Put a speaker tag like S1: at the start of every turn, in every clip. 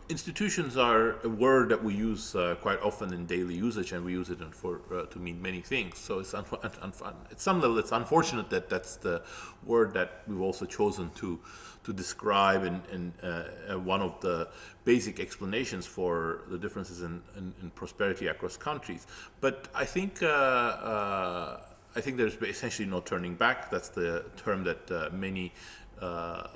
S1: Institutions are a word that we use quite often in daily usage, and we use it to mean many things. So at some level, it's unfortunate that that's the word that we've also chosen to describe in one of the basic explanations for the differences in prosperity across countries. But I think there's essentially no turning back. That's the term that many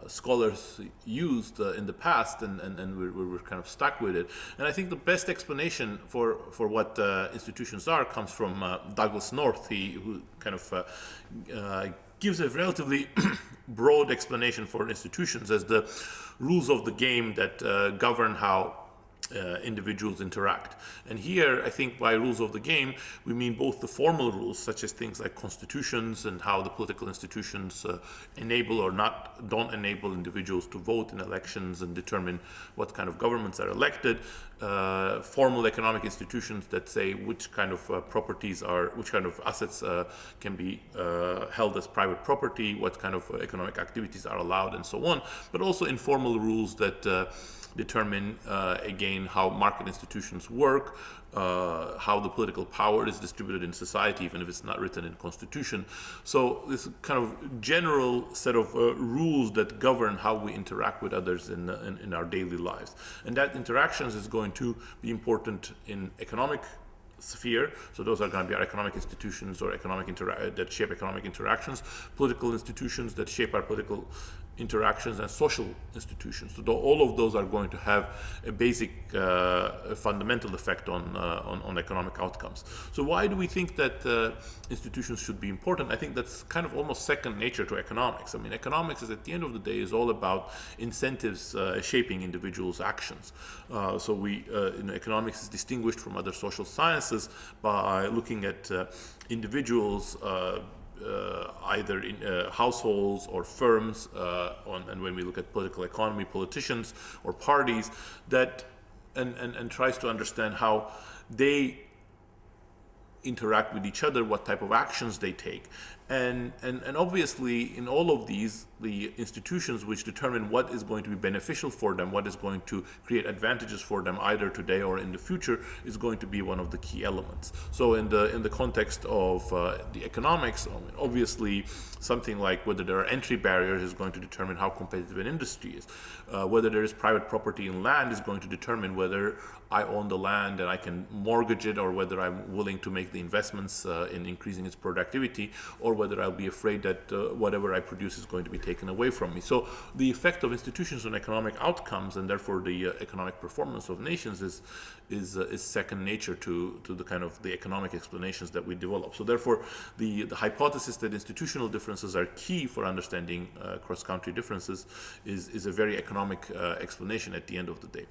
S1: scholars used in the past, and we're kind of stuck with it. And I think the best explanation for what institutions are comes from Douglas North, who kind of gives a relatively broad explanation for institutions as the rules of the game that govern how individuals interact. And here, I think by rules of the game, we mean both the formal rules, such as things like constitutions and how the political institutions enable or don't enable individuals to vote in elections and determine what kind of governments are elected. Formal economic institutions that say which kind of which kind of assets can be held as private property, what kind of economic activities are allowed, and so on. But also informal rules that determine, again, how market institutions work, how the political power is distributed in society, even if it's not written in constitution. So this kind of general set of rules that govern how we interact with others in our daily lives. And that interactions is going to be important in economic sphere. So those are going to be our economic institutions or that shape economic interactions, political institutions that shape our political interactions, and social institutions. So all of those are going to have a basic fundamental effect on economic outcomes. So why do we think that institutions should be important? I think that's kind of almost second nature to economics. I mean, economics is, at the end of the day, is all about incentives shaping individuals' actions. So economics is distinguished from other social sciences by looking at individuals, either in households or firms, and when we look at political economy, politicians or parties, and tries to understand how they interact with each other, what type of actions they take. And obviously, in all of these, the institutions which determine what is going to be beneficial for them, what is going to create advantages for them either today or in the future, is going to be one of the key elements. So in the context of the economics, obviously something like whether there are entry barriers is going to determine how competitive an industry is. Whether there is private property in land is going to determine whether I own the land and I can mortgage it, or whether I'm willing to make the investments in increasing its productivity, or whether I'll be afraid that whatever I produce is going to be taken away from me. So the effect of institutions on economic outcomes, and therefore the economic performance of nations, is second nature to the kind of the economic explanations that we develop. So therefore, the hypothesis that institutional differences are key for understanding cross-country differences is a very economic explanation at the end of the day.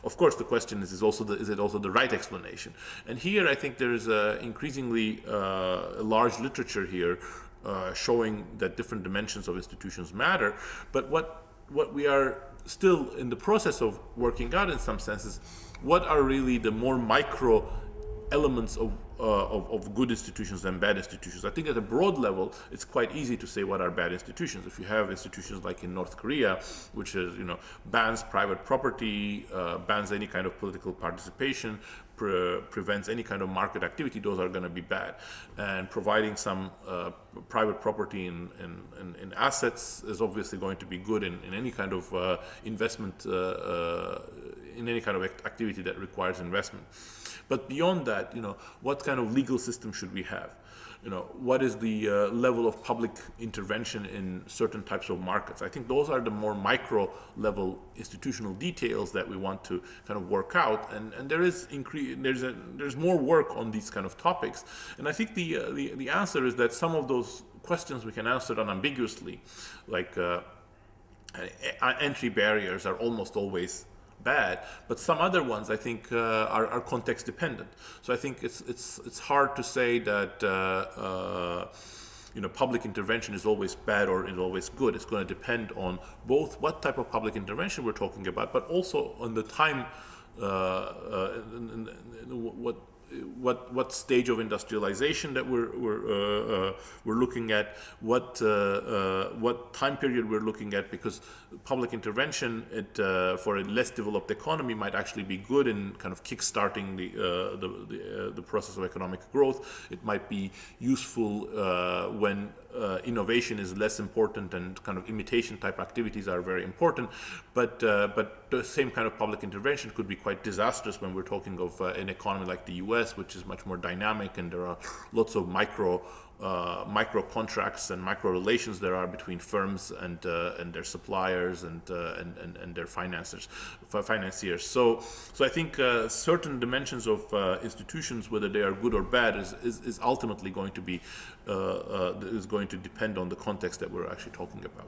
S1: Of course, the question is it also the right explanation? And here, I think there is increasingly a large literature here showing that different dimensions of institutions matter. But what we are still in the process of working out, in some senses, what are really the more micro elements of good institutions and bad institutions. I think at a broad level, it's quite easy to say what are bad institutions. If you have institutions like in North Korea, which is, bans private property, bans any kind of political participation, prevents any kind of market activity, those are going to be bad. And providing some private property in assets is obviously going to be good in any kind of investment, in any kind of activity that requires investment. But beyond that, what kind of legal system should we have? What is the level of public intervention in certain types of markets? I think those are the more micro level institutional details that we want to kind of work out, and there's more work on these kind of topics. And I think the answer is that some of those questions we can answer unambiguously, like entry barriers are almost always bad, but some other ones I think are context dependent. So I think it's hard to say that public intervention is always bad or is always good. It's going to depend on both what type of public intervention we're talking about, but also on the time, what what stage of industrialization that we're looking at, what time period we're looking at, because public intervention for a less developed economy might actually be good in kind of kickstarting the process of economic growth. It might be useful when innovation is less important and kind of imitation type activities are very important, but the same kind of public intervention could be quite disastrous when we're talking of an economy like the US, which is much more dynamic, and there are lots of micro contracts and micro relations there are between firms and their suppliers and their financiers. So I think certain dimensions of institutions, whether they are good or bad, is ultimately going to be is going to depend on the context that we're actually talking about.